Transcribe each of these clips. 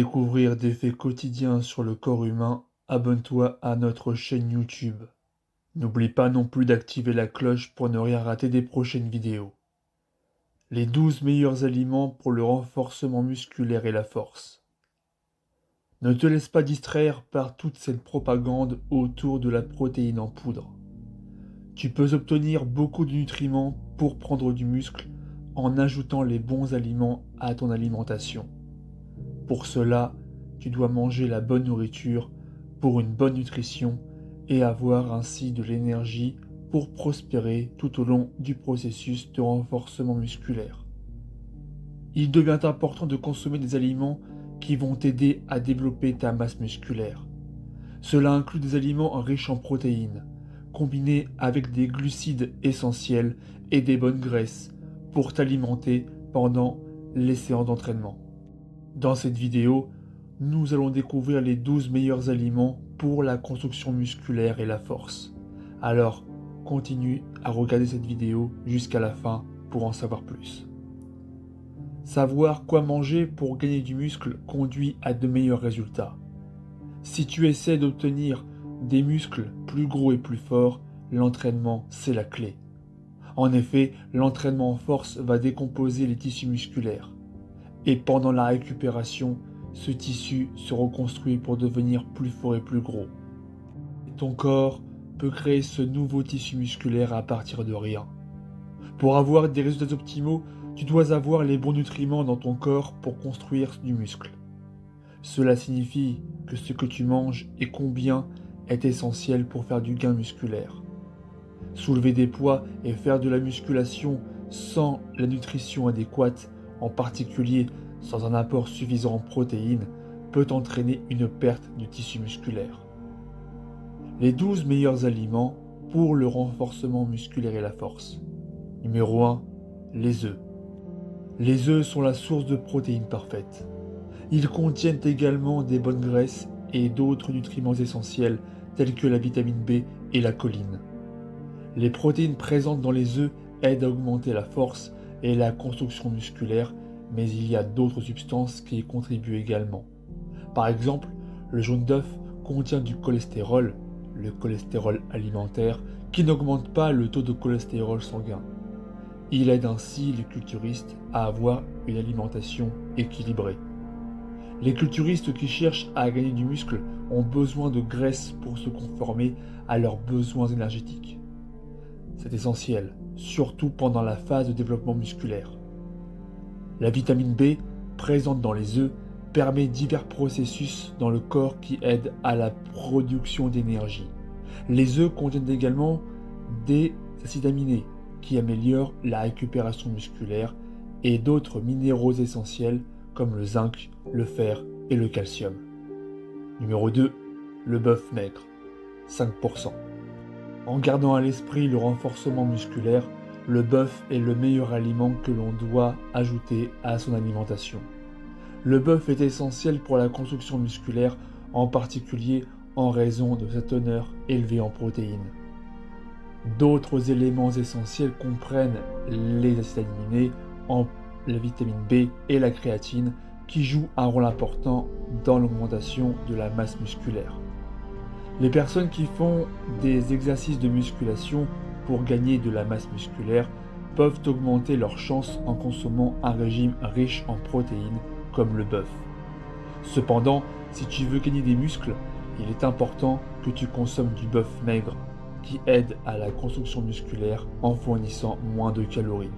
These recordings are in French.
découvrir des faits quotidiens sur le corps humain, abonne-toi à notre chaîne YouTube. N'oublie pas non plus d'activer la cloche pour ne rien rater des prochaines vidéos. Les 12 meilleurs aliments pour le renforcement musculaire et la force. Ne te laisse pas distraire par toute cette propagande autour de la protéine en poudre. Tu peux obtenir beaucoup de nutriments pour prendre du muscle en ajoutant les bons aliments à ton alimentation. Pour cela, tu dois manger la bonne nourriture pour une bonne nutrition et avoir ainsi de l'énergie pour prospérer tout au long du processus de renforcement musculaire. Il devient important de consommer des aliments qui vont t'aider à développer ta masse musculaire. Cela inclut des aliments riches en protéines, combinés avec des glucides essentiels et des bonnes graisses pour t'alimenter pendant les séances d'entraînement. Dans cette vidéo, nous allons découvrir les 12 meilleurs aliments pour la construction musculaire et la force. Alors, continue à regarder cette vidéo jusqu'à la fin pour en savoir plus. Savoir quoi manger pour gagner du muscle conduit à de meilleurs résultats. Si tu essaies d'obtenir des muscles plus gros et plus forts, l'entraînement, c'est la clé. En effet, l'entraînement en force va décomposer les tissus musculaires. Et pendant la récupération, ce tissu se reconstruit pour devenir plus fort et plus gros. Ton corps peut créer ce nouveau tissu musculaire à partir de rien. Pour avoir des résultats optimaux, tu dois avoir les bons nutriments dans ton corps pour construire du muscle. Cela signifie que ce que tu manges et combien est essentiel pour faire du gain musculaire. Soulever des poids et faire de la musculation sans la nutrition adéquate, en particulier sans un apport suffisant en protéines, peut entraîner une perte de tissu musculaire. Les 12 meilleurs aliments pour le renforcement musculaire et la force. Numéro 1. Les œufs. Les œufs sont la source de protéines parfaite. Ils contiennent également des bonnes graisses et d'autres nutriments essentiels tels que la vitamine B et la choline. Les protéines présentes dans les œufs aident à augmenter la force et la construction musculaire, mais il y a d'autres substances qui y contribuent également. Par exemple, le jaune d'œuf contient du cholestérol, le cholestérol alimentaire, qui n'augmente pas le taux de cholestérol sanguin. Il aide ainsi les culturistes à avoir une alimentation équilibrée. Les culturistes qui cherchent à gagner du muscle ont besoin de graisse pour se conformer à leurs besoins énergétiques. C'est essentiel, surtout pendant la phase de développement musculaire. La vitamine B, présente dans les œufs, permet divers processus dans le corps qui aident à la production d'énergie. Les œufs contiennent également des acides aminés qui améliorent la récupération musculaire et d'autres minéraux essentiels comme le zinc, le fer et le calcium. Numéro 2. Le bœuf maigre, 5%. En gardant à l'esprit le renforcement musculaire, le bœuf est le meilleur aliment que l'on doit ajouter à son alimentation. Le bœuf est essentiel pour la construction musculaire, en particulier en raison de sa teneur élevée en protéines. D'autres éléments essentiels comprennent les acides aminés, la vitamine B et la créatine, qui jouent un rôle important dans l'augmentation de la masse musculaire. Les personnes qui font des exercices de musculation pour gagner de la masse musculaire peuvent augmenter leurs chances en consommant un régime riche en protéines comme le bœuf. Cependant, si tu veux gagner des muscles, il est important que tu consommes du bœuf maigre qui aide à la construction musculaire en fournissant moins de calories.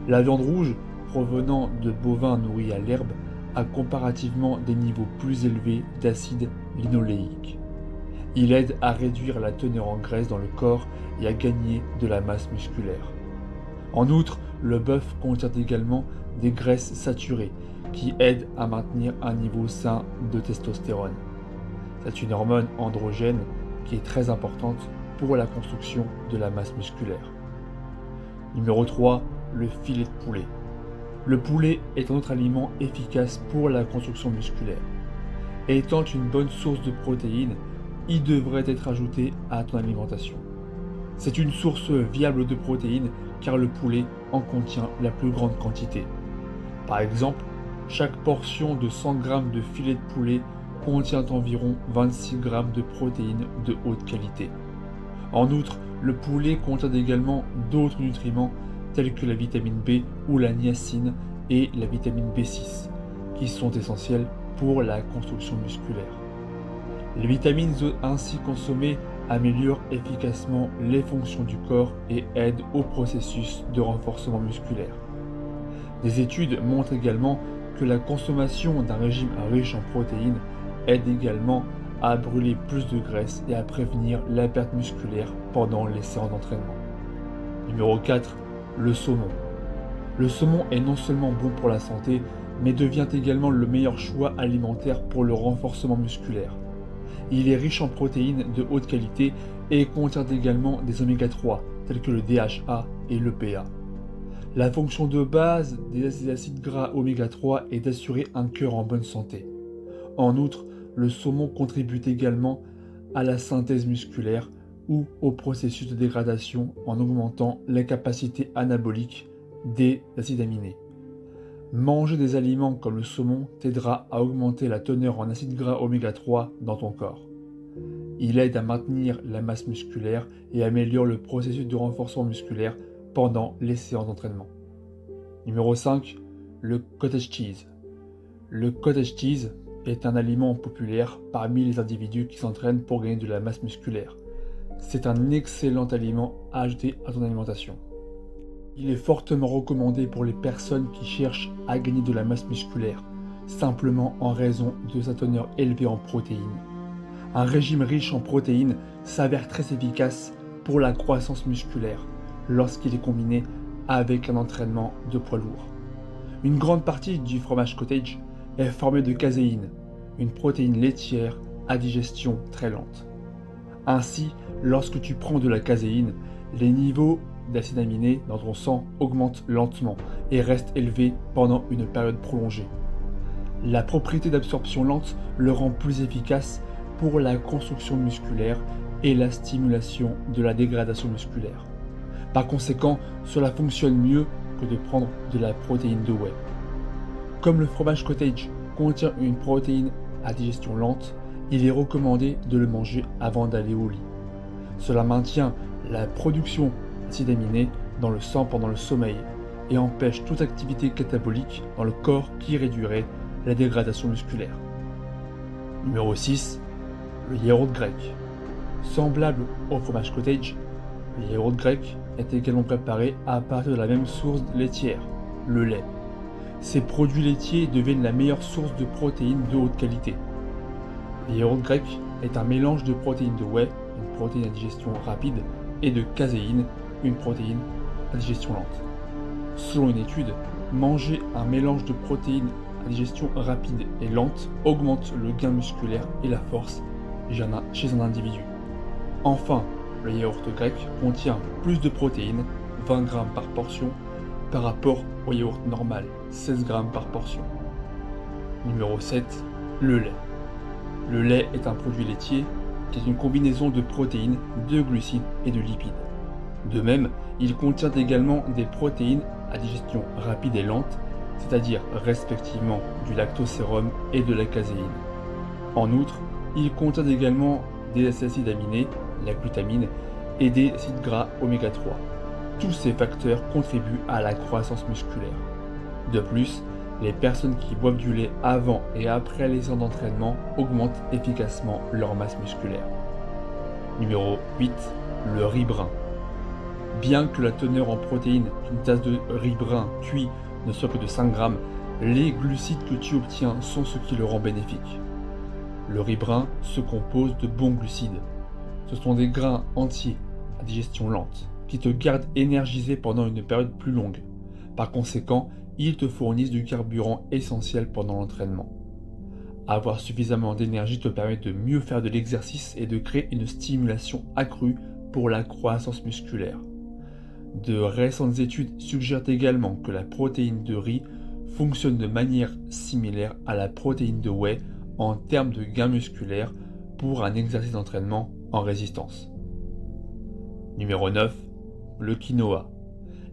La viande rouge provenant de bovins nourris à l'herbe a comparativement des niveaux plus élevés d'acide linoléique. Il aide à réduire la teneur en graisse dans le corps et à gagner de la masse musculaire. En outre, le bœuf contient également des graisses saturées qui aident à maintenir un niveau sain de testostérone. C'est une hormone androgène qui est très importante pour la construction de la masse musculaire. Numéro 3. Le filet de poulet. Le poulet est un autre aliment efficace pour la construction musculaire. Étant une bonne source de protéines, il devrait être ajouté à ton alimentation. C'est une source viable de protéines car le poulet en contient la plus grande quantité. Par exemple, Chaque portion de 100 g de filet de poulet contient environ 26 g de protéines de haute qualité. En outre, le poulet contient également d'autres nutriments tels que la vitamine B ou la niacine et la vitamine B6, qui sont essentiels pour la construction musculaire. Les vitamines ainsi consommées améliorent efficacement les fonctions du corps et aident au processus de renforcement musculaire. Des études montrent également que la consommation d'un régime riche en protéines aide également à brûler plus de graisse et à prévenir la perte musculaire pendant les séances d'entraînement. Numéro 4. Le saumon. Le saumon est non seulement bon pour la santé, mais devient également le meilleur choix alimentaire pour le renforcement musculaire. Il est riche en protéines de haute qualité et contient également des oméga 3, tels que le DHA et l'EPA. La fonction de base des acides gras oméga 3 est d'assurer un cœur en bonne santé. En outre, le saumon contribue également à la synthèse musculaire ou au processus de dégradation en augmentant la capacité anabolique des acides aminés. Manger des aliments comme le saumon t'aidera à augmenter la teneur en acides gras oméga 3 dans ton corps. Il aide à maintenir la masse musculaire et améliore le processus de renforcement musculaire pendant les séances d'entraînement. Numéro 5. Le cottage cheese. Le cottage cheese est un aliment populaire parmi les individus qui s'entraînent pour gagner de la masse musculaire. C'est un excellent aliment à ajouter à ton alimentation. Il est fortement recommandé pour les personnes qui cherchent à gagner de la masse musculaire, simplement en raison de sa teneur élevée en protéines. Un régime riche en protéines s'avère très efficace pour la croissance musculaire lorsqu'il est combiné avec un entraînement de poids lourd. Une grande partie du fromage cottage est formée de caséine, une protéine laitière à digestion très lente. Ainsi, lorsque tu prends de la caséine, les niveaux d'acides aminés dans ton sang augmentent lentement et restent élevés pendant une période prolongée. La propriété d'absorption lente le rend plus efficace pour la construction musculaire et la stimulation de la dégradation musculaire. Par conséquent, cela fonctionne mieux que de prendre de la protéine de whey. Comme le fromage cottage contient une protéine à digestion lente, il est recommandé de le manger avant d'aller au lit. Cela maintient la production d'acides aminés dans le sang pendant le sommeil et empêche toute activité catabolique dans le corps qui réduirait la dégradation musculaire. Numéro 6. Le yaourt grec. Semblable au fromage cottage, le yaourt grec est également préparé à partir de la même source laitière, le lait. Ces produits laitiers deviennent la meilleure source de protéines de haute qualité. Le yaourt grec est un mélange de protéines de whey, une protéine à digestion rapide, et de caséine, une protéine à digestion lente. Selon une étude, manger un mélange de protéines à digestion rapide et lente augmente le gain musculaire et la force chez un individu. Enfin, le yaourt grec contient plus de protéines, 20 g par portion, par rapport au yaourt normal, 16 g par portion. Numéro 7. Le lait. Le lait est un produit laitier qui est une combinaison de protéines, de glucides et de lipides. De même, il contient également des protéines à digestion rapide et lente, c'est-à-dire respectivement du lactosérum et de la caséine. En outre, il contient également des acides aminés, la glutamine, et des acides gras oméga 3. Tous ces facteurs contribuent à la croissance musculaire. De plus, les personnes qui boivent du lait avant et après les séances d'entraînement augmentent efficacement leur masse musculaire. Numéro 8. Le riz brun. Bien que la teneur en protéines d'une tasse de riz brun cuit ne soit que de 5 g, les glucides que tu obtiens sont ce qui le rend bénéfique. Le riz brun se compose de bons glucides. Ce sont des grains entiers à digestion lente qui te gardent énergisé pendant une période plus longue. Par conséquent, ils te fournissent du carburant essentiel pendant l'entraînement. Avoir suffisamment d'énergie te permet de mieux faire de l'exercice et de créer une stimulation accrue pour la croissance musculaire. De récentes études suggèrent également que la protéine de riz fonctionne de manière similaire à la protéine de whey en termes de gain musculaire pour un exercice d'entraînement en résistance. Numéro 9. Le quinoa.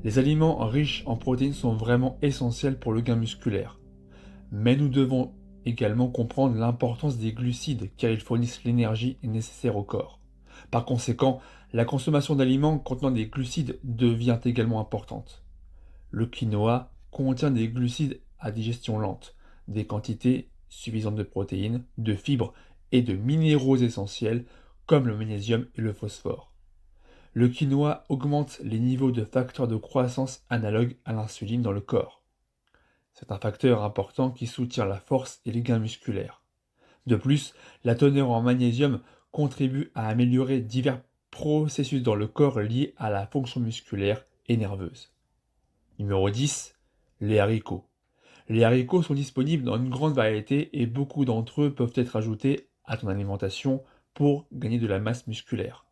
Les aliments riches en protéines sont vraiment essentiels pour le gain musculaire. Mais nous devons également comprendre l'importance des glucides car ils fournissent l'énergie nécessaire au corps. Par conséquent, la consommation d'aliments contenant des glucides devient également importante. Le quinoa contient des glucides à digestion lente, des quantités suffisantes de protéines, de fibres et de minéraux essentiels comme le magnésium et le phosphore. Le quinoa augmente les niveaux de facteurs de croissance analogues à l'insuline dans le corps. C'est un facteur important qui soutient la force et les gains musculaires. De plus, la teneur en magnésium contribue à améliorer divers processus dans le corps liés à la fonction musculaire et nerveuse. Numéro 10. Les haricots. Les haricots sont disponibles dans une grande variété et beaucoup d'entre eux peuvent être ajoutés à ton alimentation pour gagner de la masse musculaire.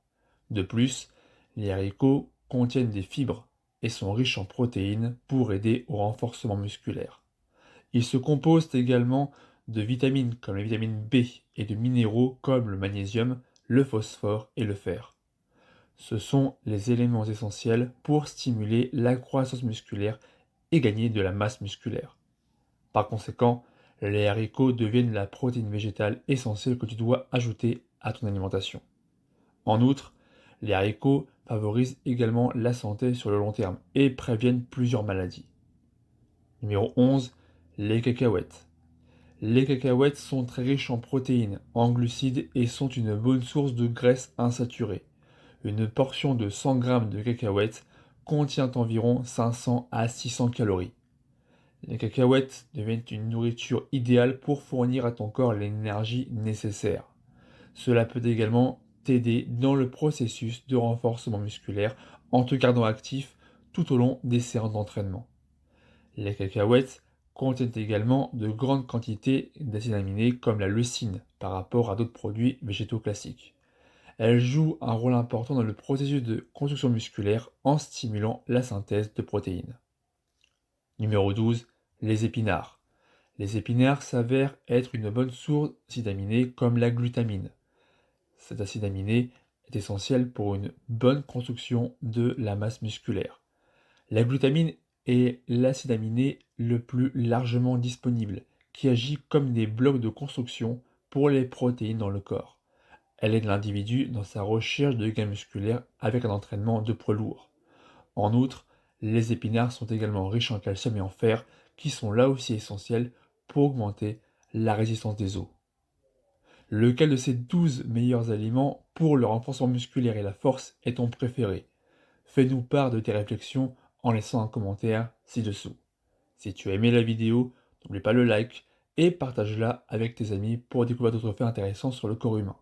De plus, les haricots contiennent des fibres et sont riches en protéines pour aider au renforcement musculaire. Ils se composent également de vitamines comme la vitamine B et de minéraux comme le magnésium, le phosphore et le fer. Ce sont les éléments essentiels pour stimuler la croissance musculaire et gagner de la masse musculaire. Par conséquent, les haricots deviennent la protéine végétale essentielle que tu dois ajouter à ton alimentation. En outre, les haricots favorisent également la santé sur le long terme et préviennent plusieurs maladies. Numéro 11. Les cacahuètes. Les cacahuètes sont très riches en protéines, en glucides et sont une bonne source de graisse insaturée. Une portion de 100 g de cacahuètes contient environ 500 à 600 calories. Les cacahuètes deviennent une nourriture idéale pour fournir à ton corps l'énergie nécessaire. Cela peut également t'aider dans le processus de renforcement musculaire en te gardant actif tout au long des séances d'entraînement. Les cacahuètes contiennent également de grandes quantités d'acides aminés comme la leucine par rapport à d'autres produits végétaux classiques. Elles jouent un rôle important dans le processus de construction musculaire en stimulant la synthèse de protéines. Numéro 12. Les épinards. Les épinards s'avèrent être une bonne source d'acides aminés comme la glutamine. Cet acide aminé est essentiel pour une bonne construction de la masse musculaire. La glutamine est l'acide aminé le plus largement disponible, qui agit comme des blocs de construction pour les protéines dans le corps. Elle aide l'individu dans sa recherche de gains musculaires avec un entraînement de poids lourd. En outre, les épinards sont également riches en calcium et en fer, qui sont là aussi essentiels pour augmenter la résistance des os. Lequel de ces 12 meilleurs aliments pour le renforcement musculaire et la force est ton préféré? Fais-nous part de tes réflexions en laissant un commentaire ci-dessous. Si tu as aimé la vidéo, n'oublie pas le like et partage-la avec tes amis pour découvrir d'autres faits intéressants sur le corps humain.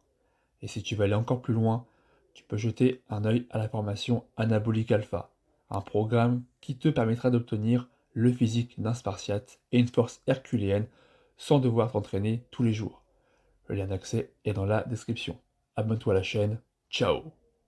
Et si tu veux aller encore plus loin, tu peux jeter un œil à la formation Anabolic Alpha, un programme qui te permettra d'obtenir le physique d'un Spartiate et une force herculéenne sans devoir t'entraîner tous les jours. Le lien d'accès est dans la description. Abonne-toi à la chaîne. Ciao!